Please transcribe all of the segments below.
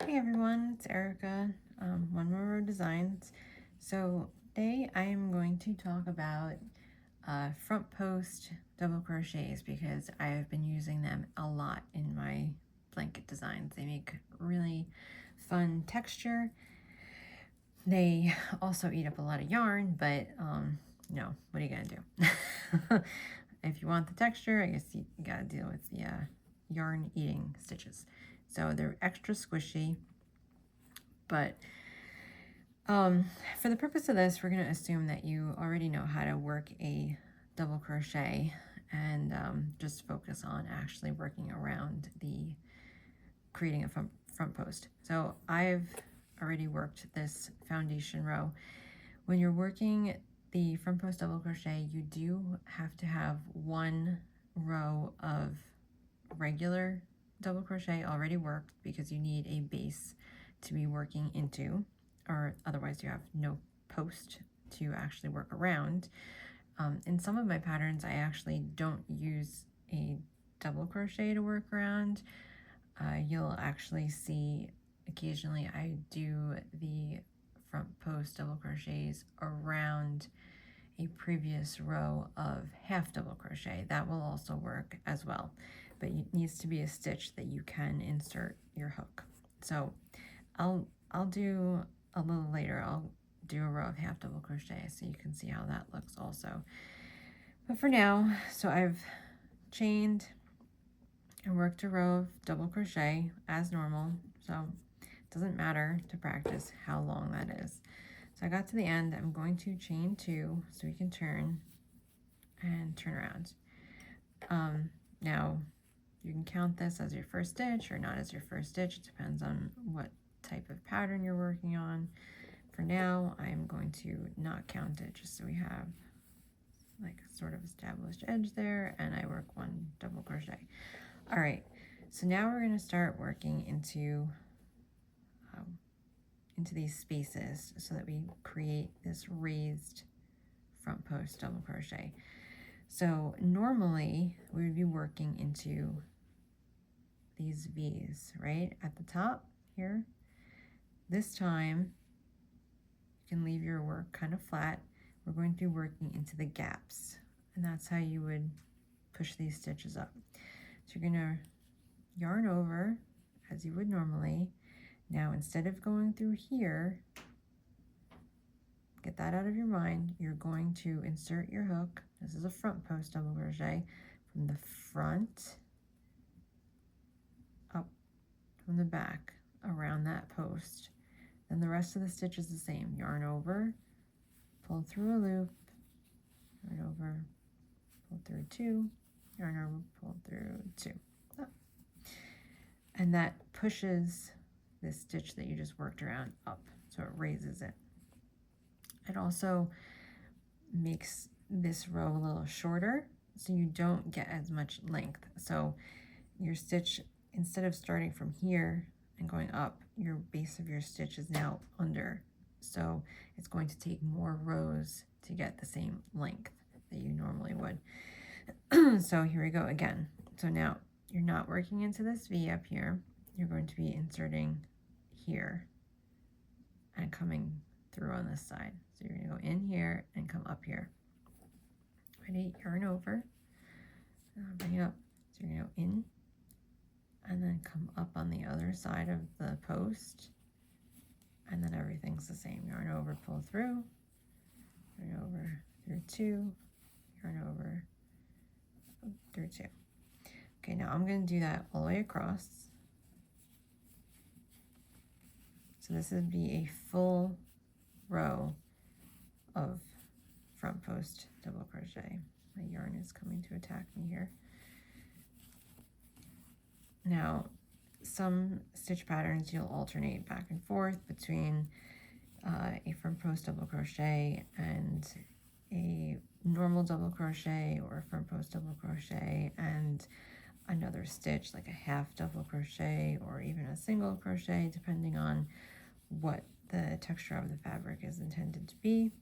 Hey everyone, it's Erica, One More Row Designs. So today I am going to talk about front post double crochets because I have been using them a lot in my blanket designs. They make really fun texture. They also eat up a lot of yarn, but no, what are you gonna do? If you want the texture, I guess you gotta deal with the yarn eating stitches. So they're extra squishy. But for the purpose of this, we're going to assume that you already know how to work a double crochet and just focus on actually working around the creating a front post. So I've already worked this foundation row. When you're working the front post double crochet, you do have to have one row of regular double crochet already worked because you need a base to be working into, or otherwise you have no post to actually work around. In some of my patterns, I actually don't use a double crochet to work around. You'll actually see occasionally I do the front post double crochets around a previous row of half double crochet. That will also work as well, but it needs to be a stitch that you can insert your hook. So I'll do a little later, I'll do a row of half double crochet so you can see how that looks also. But for now, so I've chained and worked a row of double crochet as normal, so it doesn't matter to practice how long that is. So I got to the end, I'm going to chain 2 so we can turn and turn around. Now you can count this as your first stitch or not as your first stitch. It depends on what type of pattern you're working on. For now, I'm going to not count it just so we have like a sort of established edge there, and I work 1 double crochet. All right, so now we're going to start working into these spaces so that we create this raised front post double crochet. So normally we would be working into these V's right at the top here. This time you can leave your work kind of flat. We're going to be working into the gaps, and that's how you would push these stitches up. So you're going to yarn over as you would normally. Now instead of going through here, get that out of your mind, you're going to insert your hook. This is a front post double crochet from the front up from the back around that post. Then the rest of the stitch is the same. Yarn over, pull through a loop, yarn over, pull through 2, yarn over, pull through 2. Oh. And that pushes this stitch that you just worked around up, so it raises it. It also makes this row a little shorter so you don't get as much length. So your stitch, instead of starting from here and going up, your base of your stitch is now under. So it's going to take more rows to get the same length that you normally would. So here we go again. So now you're not working into this V up here. You're going to be inserting here and coming through on this side. So you're going to go in here and come up here. Ready? Yarn over. Bring it up. So you're going to go in and then come up on the other side of the post, and then everything's the same. Yarn over, pull through, yarn over through 2, yarn over through 2. Okay, now I'm going to do that all the way across. So this would be a full row of front post double crochet. My yarn is coming to attack me here. Now, some stitch patterns you'll alternate back and forth between a front post double crochet and a normal double crochet, or a front post double crochet and another stitch like a half double crochet or even a single crochet, depending on what the texture of the fabric is intended to be.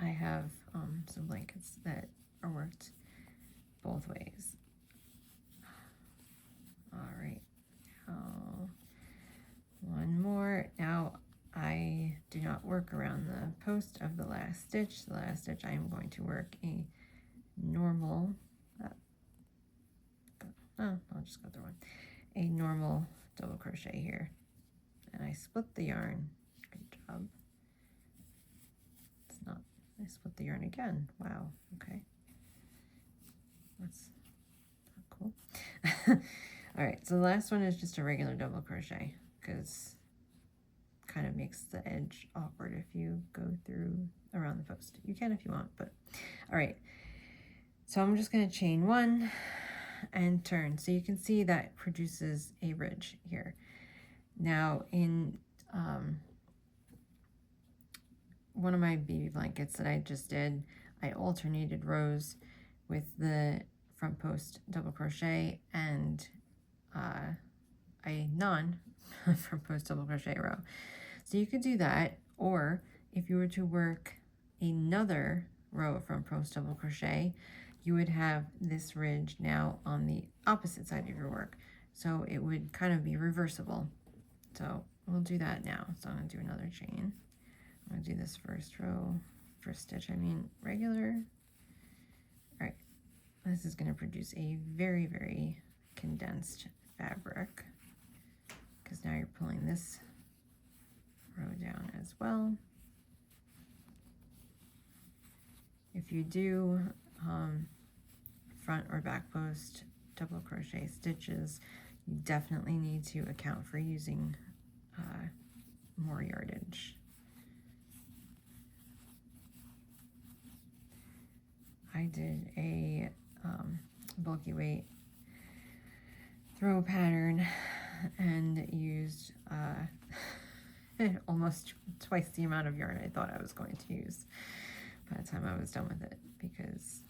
I have some blankets that are worked both ways. All right, now do not work around the post of the last stitch. The last stitch I am going to work a normal, I'll just go through one, a normal double crochet here. And I split the yarn. Good job. It's not, I split the yarn again. Wow, okay. That's not cool. All right, so the last one is just a regular double crochet because kind of makes the edge awkward if you go through around the post. You can if you want, but all right. So I'm just going to chain one and turn. So you can see that produces a ridge here. Now in one of my baby blankets that I just did, I alternated rows with the front post double crochet and a non front post double crochet row. So you could do that, or if you were to work another row of front post double crochet, you would have this ridge now on the opposite side of your work. So it would kind of be reversible. So we'll do that now. So I'm going to do another chain. I'm going to do this first row, first stitch, I mean regular. All right, this is going to produce a very, very condensed fabric because now you're pulling this row down as well. If you do front or back post double crochet stitches, you definitely need to account for using more yardage. I did a bulky weight throw pattern and used almost twice the amount of yarn I thought I was going to use by the time I was done with it, because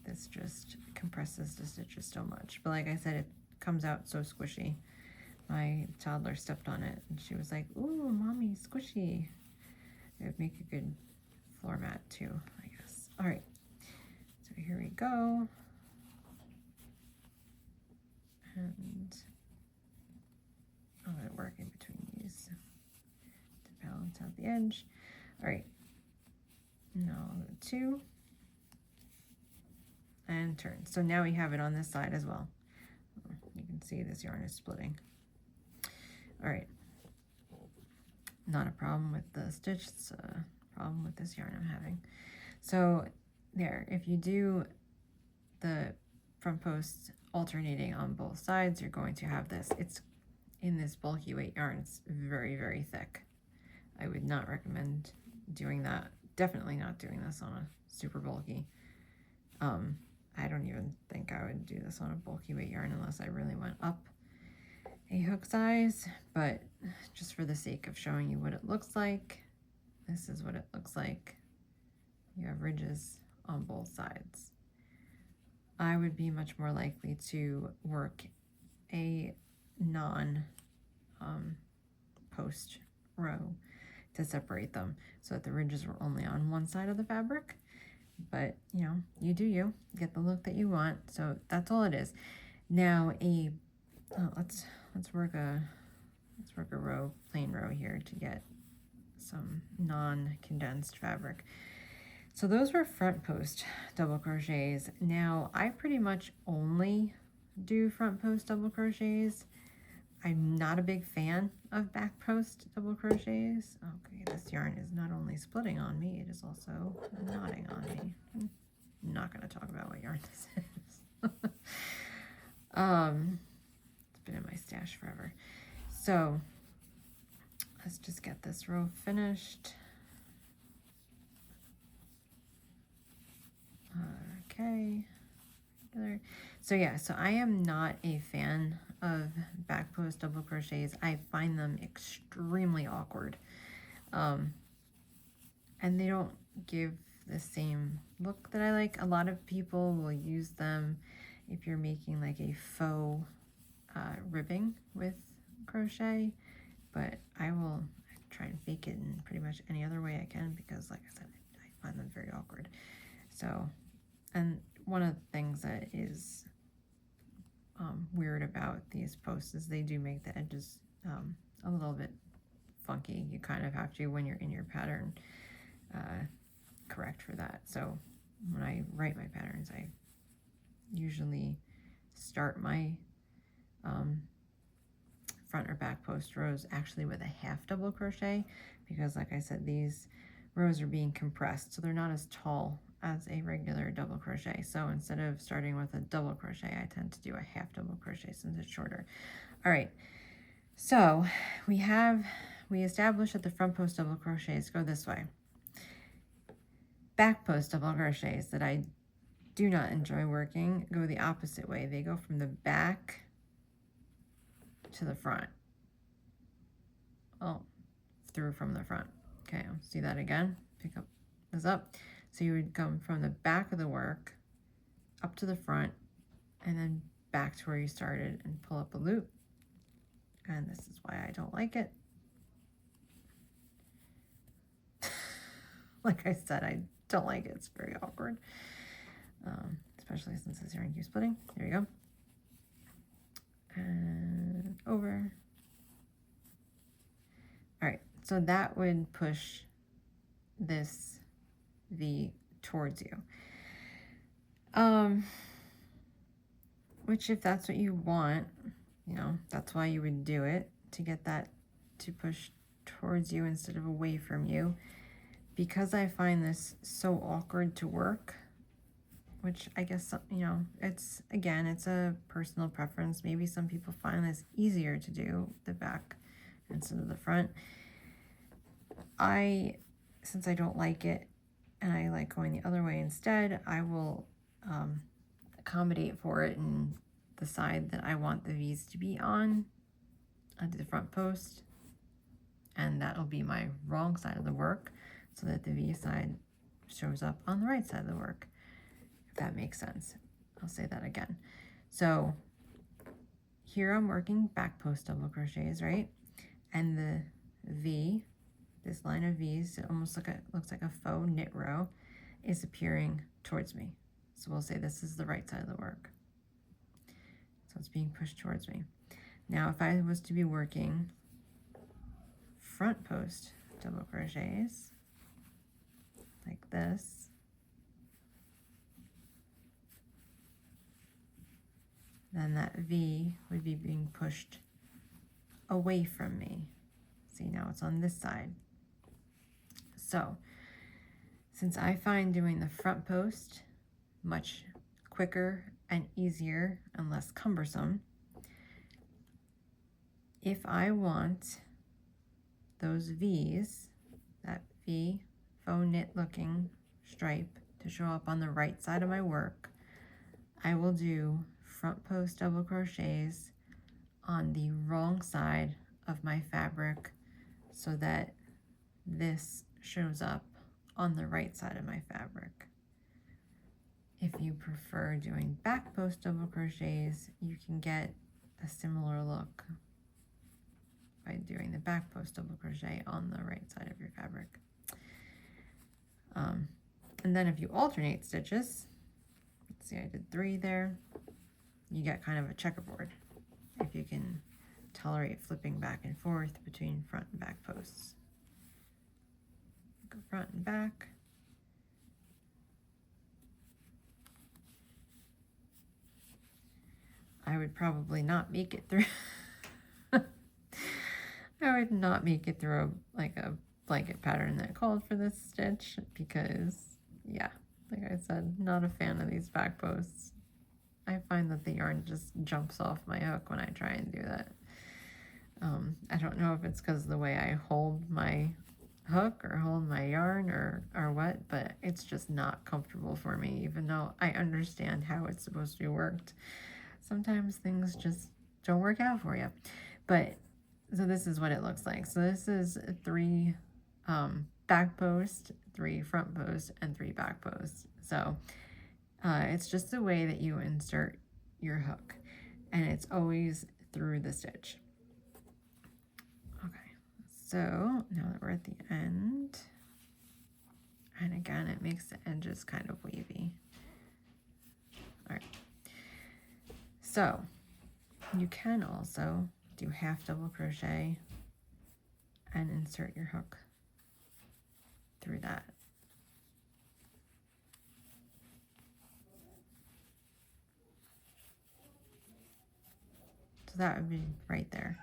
this just compresses the stitches so much. But like I said, it comes out so squishy. My toddler stepped on it and she was like, "Ooh, mommy, squishy." It would make a good floor mat too, I guess. All right, so here we go. And I'm going to work in between these to balance out the edge. All right, now I'll go 2 and turn. So now we have it on this side as well. You can see this yarn is splitting. All right, not a problem with the stitch, it's a problem with this yarn I'm having. So there, if you do the front post alternating on both sides, you're going to have this. It's in this bulky weight yarn. It's very, very thick. I would not recommend doing that. Definitely not doing this on a super bulky. I don't even think I would do this on a bulky weight yarn unless I really went up a hook size, but just for the sake of showing you what it looks like, this is what it looks like. You have ridges on both sides. I would be much more likely to work a non post row to separate them so that the ridges were only on one side of the fabric. But you know, you do you, get the look that you want. So that's all it is. Now let's work a row, plain row here to get some non-condensed fabric. So those were front post double crochets. Now I pretty much only do front post double crochets. I'm not a big fan of back post double crochets. Okay, this yarn is not only splitting on me, it is also knotting on me. I'm not going to talk about what yarn this is. It's been in my stash forever. So let's just get this row finished. Okay. So yeah, so I am not a fan of back post double crochets. I find them extremely awkward. And they don't give the same look that I like. A lot of people will use them if you're making like a faux ribbing with crochet, but I will try and fake it in pretty much any other way I can because, like I said, I find them very awkward. So, and one of the things that is weird about these posts is they do make the edges a little bit funky. You kind of have to, when you're in your pattern, correct for that. So when I write my patterns, I usually start my front or back post rows actually with a half double crochet, because like I said, these rows are being compressed, so they're not as tall as a regular double crochet. So instead of starting with a double crochet, I tend to do a half double crochet since it's shorter. All right, so we established that the front post double crochets go this way. Back post double crochets that I do not enjoy working go the opposite way. They go from the back to the front. Oh, through from the front. Okay, I'll see that again. Pick up this up. So you would come from the back of the work up to the front and then back to where you started and pull up a loop. And this is why I don't like it. Like I said, I don't like it. It's very awkward, especially since it's yarn cube splitting. There you go. And over. All right, so that would push this V towards you. Which if that's what you want, you know, that's why you would do it, to get that to push towards you instead of away from you. Because I find this so awkward to work, which I guess, you know, it's, again, it's a personal preference. Maybe some people find this easier to do, the back instead of the front. Since I don't like it and I like going the other way instead, I will accommodate for it and the side that I want the V's to be on, onto the front post, and that'll be my wrong side of the work, so that the V side shows up on the right side of the work, if that makes sense. I'll say that again. So here I'm working back post double crochets, right? And the V, this line of V's, it almost looks like a faux knit row, is appearing towards me. So we'll say this is the right side of the work. So it's being pushed towards me. Now if I was to be working front post double crochets like this, then that V would be being pushed away from me. See, now it's on this side. So since I find doing the front post much quicker and easier and less cumbersome, if I want those V's, that V faux knit looking stripe, to show up on the right side of my work, I will do front post double crochets on the wrong side of my fabric so that this shows up on the right side of my fabric. If you prefer doing back post double crochets, you can get a similar look by doing the back post double crochet on the right side of your fabric. And then if you alternate stitches, let's see, I did 3 there, you get kind of a checkerboard if you can tolerate flipping back and forth between front and back posts. Go front and back. I would probably not make it through. I would not make it through a blanket pattern that called for this stitch, because yeah, like I said, not a fan of these back posts. I find that the yarn just jumps off my hook when I try and do that. I don't know if it's because of the way I hold my hook or hold my yarn or what, but it's just not comfortable for me, even though I understand how it's supposed to be worked. Sometimes things just don't work out for you. But so this is what it looks like. So this is 3 back posts, 3 front posts, and 3 back posts. So it's just the way that you insert your hook, and it's always through the stitch. Okay, so now that we're at the end, and again, it makes the edges kind of wavy. All right. So you can also do half double crochet and insert your hook through that. So that would be right there.